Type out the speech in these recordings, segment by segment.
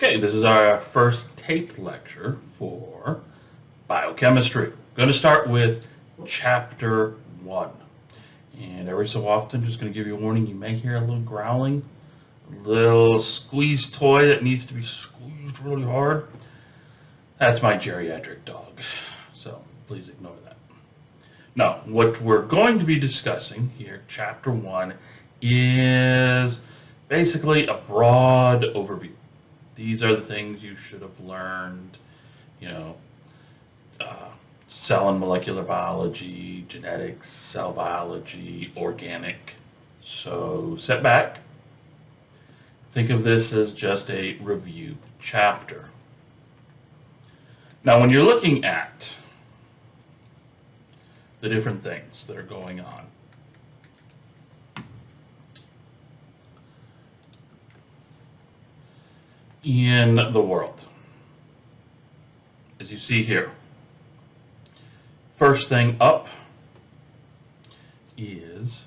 Okay, this is our first taped lecture for biochemistry. I'm going to start with chapter 1. And every so often, just going to give you a warning, you may hear a little growling, a little squeeze toy that needs to be squeezed really hard. That's my geriatric dog, so please ignore that. Now, what we're going to be discussing here, chapter 1, is basically a broad overview. These are the things you should have learned, cell and molecular biology, genetics, cell biology, organic. So sit back. Think of this as just a review chapter. Now, when you're looking at the different things that are going on, in the world, as you see here, first thing up is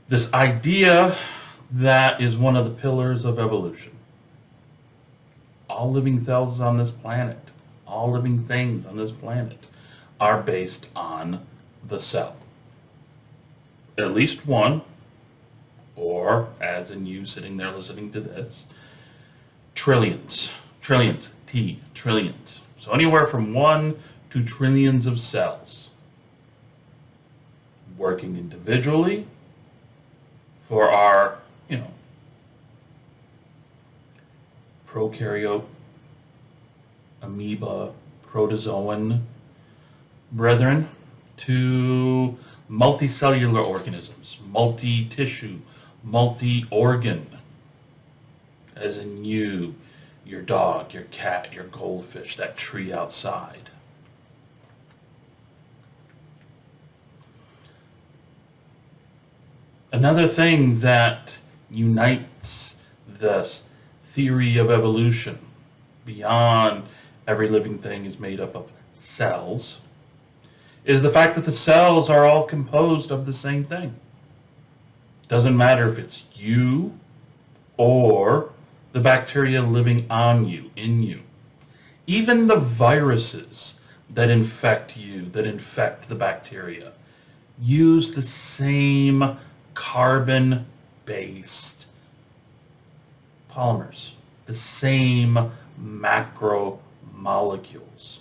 this idea that is one of the pillars of evolution. All living cells on this planet, all living things on this planet are based on the cell. At least one, or as in you sitting there listening to this, trillions. So anywhere from 1 to trillions of cells working individually for our, prokaryote, amoeba, protozoan brethren, to multicellular organisms, multi-tissue, multi-organ, as in you, your dog, your cat, your goldfish, that tree outside. Another thing that unites this theory of evolution beyond every living thing is made up of cells is the fact that the cells are all composed of the same thing. Doesn't matter if it's you or the bacteria living on you, in you. Even the viruses that infect you, that infect the bacteria, use the same carbon-based polymers, the same macromolecules.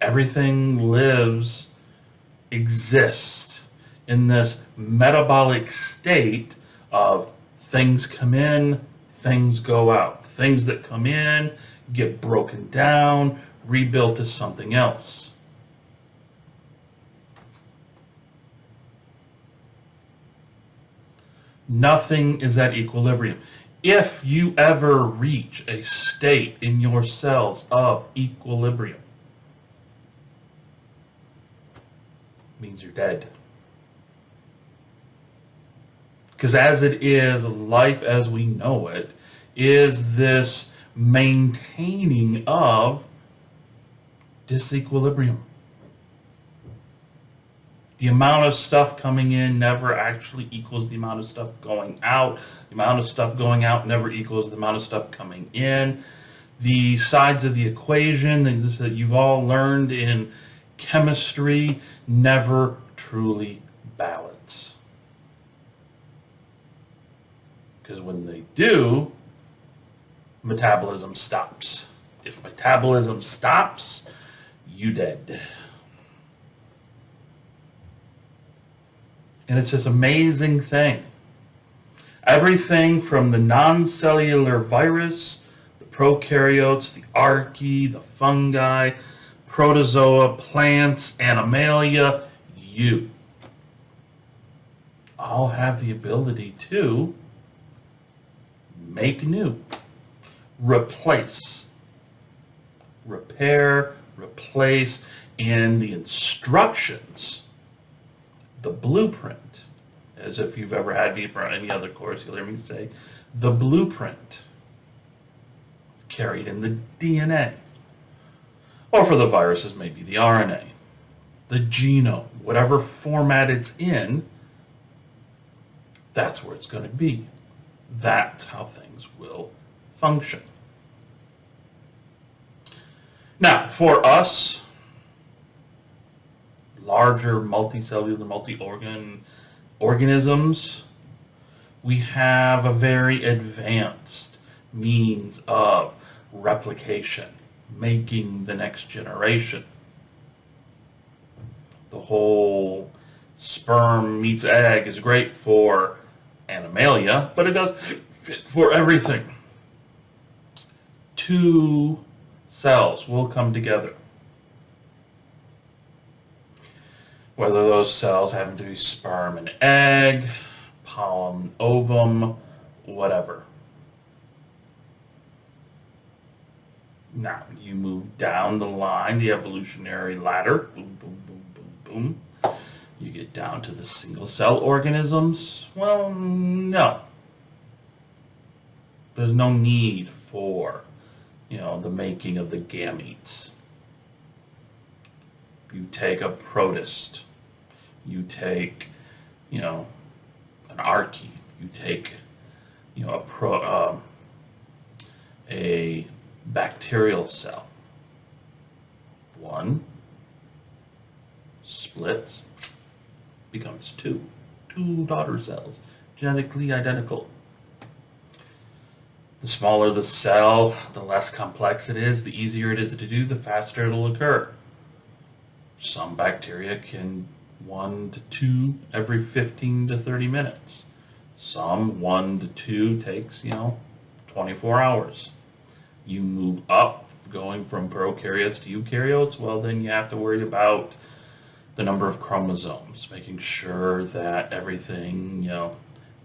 Everything exists in this metabolic state of things come in, things go out. Things that come in get broken down, rebuilt as something else. Nothing is at equilibrium. If you ever reach a state in your cells of equilibrium, it means you're dead. Because as it is, life as we know it is this maintaining of disequilibrium. The amount of stuff coming in never actually equals the amount of stuff going out. The amount of stuff going out never equals the amount of stuff coming in. The sides of the equation that you've all learned in chemistry never truly balance. Because when they do, metabolism stops. If metabolism stops, you dead. And it's this amazing thing. Everything from the non-cellular virus, the prokaryotes, the archaea, the fungi, protozoa, plants, animalia, you all have the ability to make new, replace, repair, replace, and the instructions, the blueprint, as if you've ever had me for any other course, you'll hear me say, the blueprint carried in the DNA. Or for the viruses, maybe the RNA, the genome, whatever format it's in, That's where it's going to be. That's how things will function. Now, for us, larger multicellular, multi-organ organisms, we have a very advanced means of replication, making the next generation. The whole sperm meets egg is great for animalia, but it does fit for everything. Two cells will come together. Whether those cells happen to be sperm and egg, pollen, ovum, whatever. Now, you move down the line, the evolutionary ladder, boom, boom, boom, boom, boom. You get down to the single cell organisms. Well, no. There's no need for, the making of the gametes. You take a protist, you take, an archaea, you take, a bacterial cell. One splits, becomes two daughter cells, genetically identical. The smaller the cell, the less complex it is, the easier it is to do, the faster it'll occur. Some bacteria can 1 to 2 every 15 to 30 minutes. Some 1 to 2 takes, 24 hours. You move up, going from prokaryotes to eukaryotes, well, then you have to worry about the number of chromosomes, making sure that everything,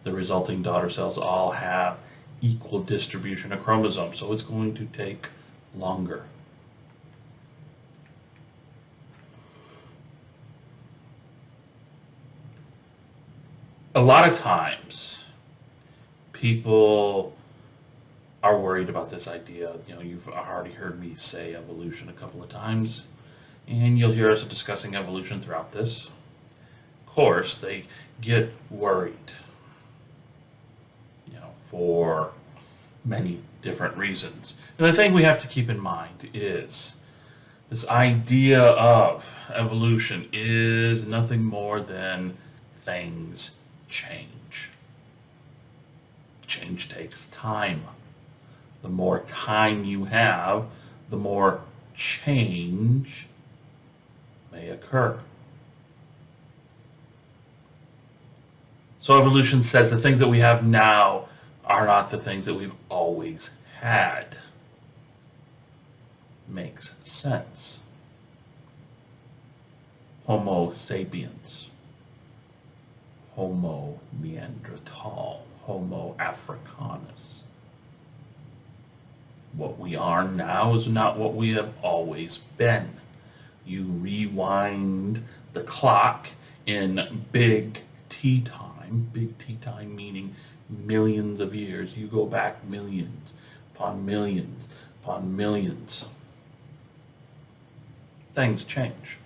the resulting daughter cells all have equal distribution of chromosomes. So it's going to take longer. A lot of times, people are worried about this idea. You've already heard me say evolution a couple of times, and you'll hear us discussing evolution throughout this. Of course, they get worried, for many different reasons. And the thing we have to keep in mind is this idea of evolution is nothing more than things change. Change takes time. The more time you have, the more change may occur. So evolution says the things that we have now are not the things that we've always had. Makes sense. Homo sapiens, Homo neanderthal, Homo africanus. What we are now is not what we have always been. You rewind the clock in big T time meaning millions of years. You go back millions upon millions upon millions. Things change.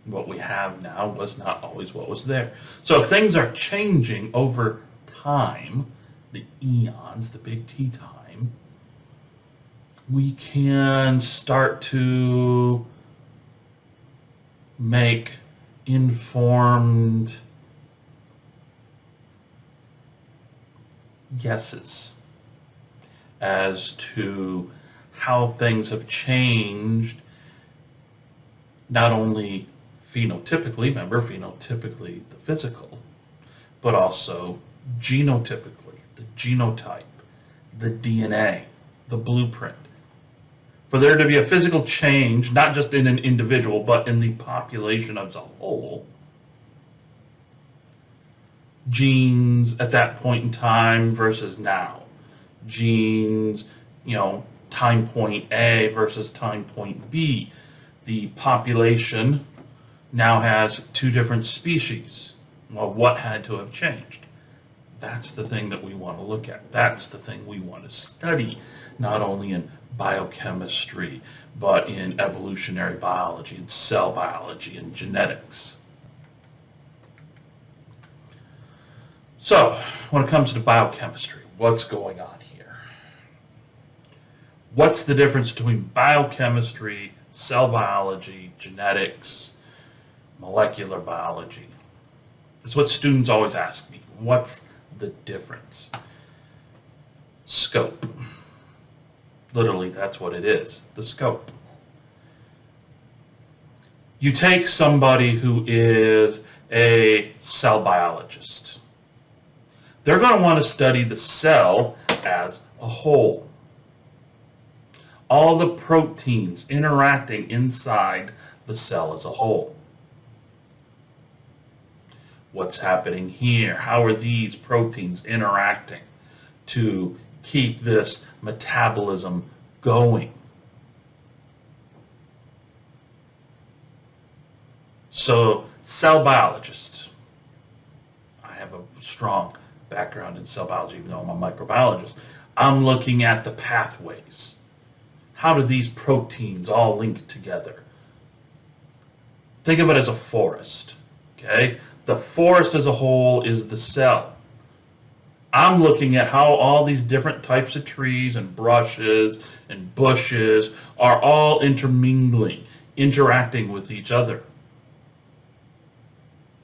What we have now was not always what was there. So if things are changing over time, the eons, the big T time, we can start to make informed guesses as to how things have changed, not only phenotypically, remember phenotypically the physical, but also genotypically, the genotype, the DNA, the blueprint. For there to be a physical change, not just in an individual, but in the population as a whole, genes at that point in time versus now, genes, time point A versus time point B, the population now has two different species. Well, what had to have changed? That's the thing that we want to look at. That's the thing we want to study, not only in biochemistry, but in evolutionary biology, and cell biology, and genetics. So, when it comes to biochemistry, what's going on here? What's the difference between biochemistry, cell biology, genetics, molecular biology? That's what students always ask me. What's the difference? Scope. Literally, that's what it is, the scope. You take somebody who is a cell biologist. They're going to want to study the cell as a whole. All the proteins interacting inside the cell as a whole. What's happening here? How are these proteins interacting to keep this metabolism going? So, cell biologist. I have a strong background in cell biology, even though I'm a microbiologist. I'm looking at the pathways. How do these proteins all link together? Think of it as a forest, okay? The forest as a whole is the cell. I'm looking at how all these different types of trees and brushes and bushes are all intermingling, interacting with each other.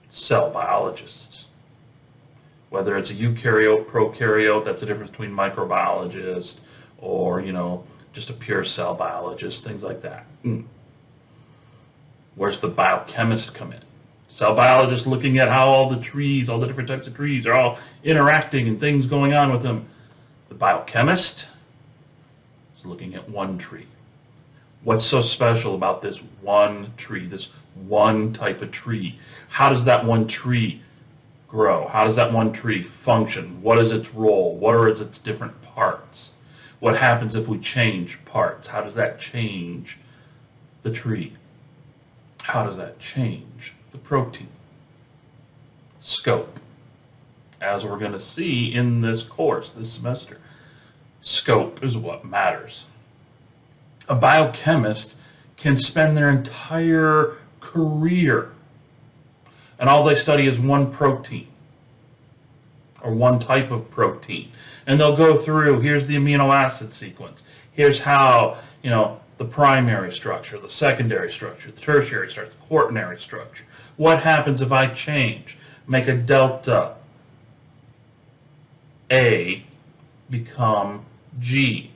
Cell biologists. Whether it's a eukaryote, prokaryote, that's the difference between microbiologist or, just a pure cell biologist, things like that. Where's the biochemist come in? Cell biologist looking at how all the trees, all the different types of trees are all interacting and things going on with them. The biochemist is looking at one tree. What's so special about this one tree, this one type of tree? How does that one tree grow? How does that one tree function? What is its role? What are its different parts? What happens if we change parts? How does that change the tree? How does that change the protein? Scope. As we're going to see in this course this semester, scope is what matters. A biochemist can spend their entire career and all they study is one protein or one type of protein. And they'll go through, here's the amino acid sequence. Here's how, the primary structure, the secondary structure, the tertiary structure, the quaternary structure. What happens if I change, make a delta A become G?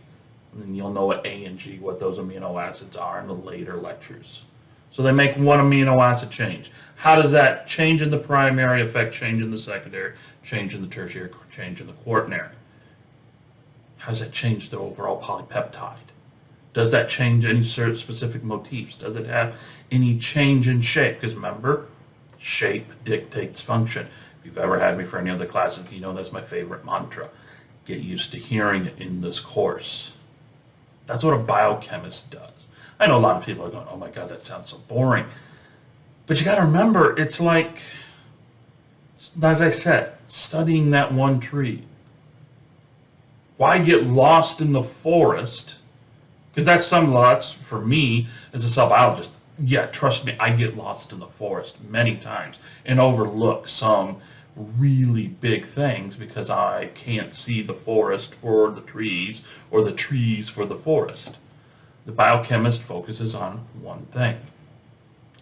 And then you'll know what A and G, what those amino acids are in the later lectures. So they make one amino acid change. How does that change in the primary affect change in the secondary, change in the tertiary, change in the quaternary? How does that change the overall polypeptide? Does that change any certain specific motifs? Does it have any change in shape? Because remember, shape dictates function. If you've ever had me for any other classes, you know that's my favorite mantra. Get used to hearing it in this course. That's what a biochemist does. I know a lot of people are going, oh my God, that sounds so boring. But you got to remember, it's like, as I said, studying that one tree. Why get lost in the forest? Because that's some lots, for me, as a cell biologist, yeah, trust me, I get lost in the forest many times and overlook some really big things because I can't see the forest for the trees or the trees for the forest. The biochemist focuses on one thing.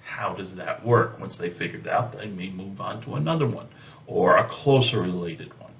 How does that work? Once they figured it out, they may move on to another one or a closer related one.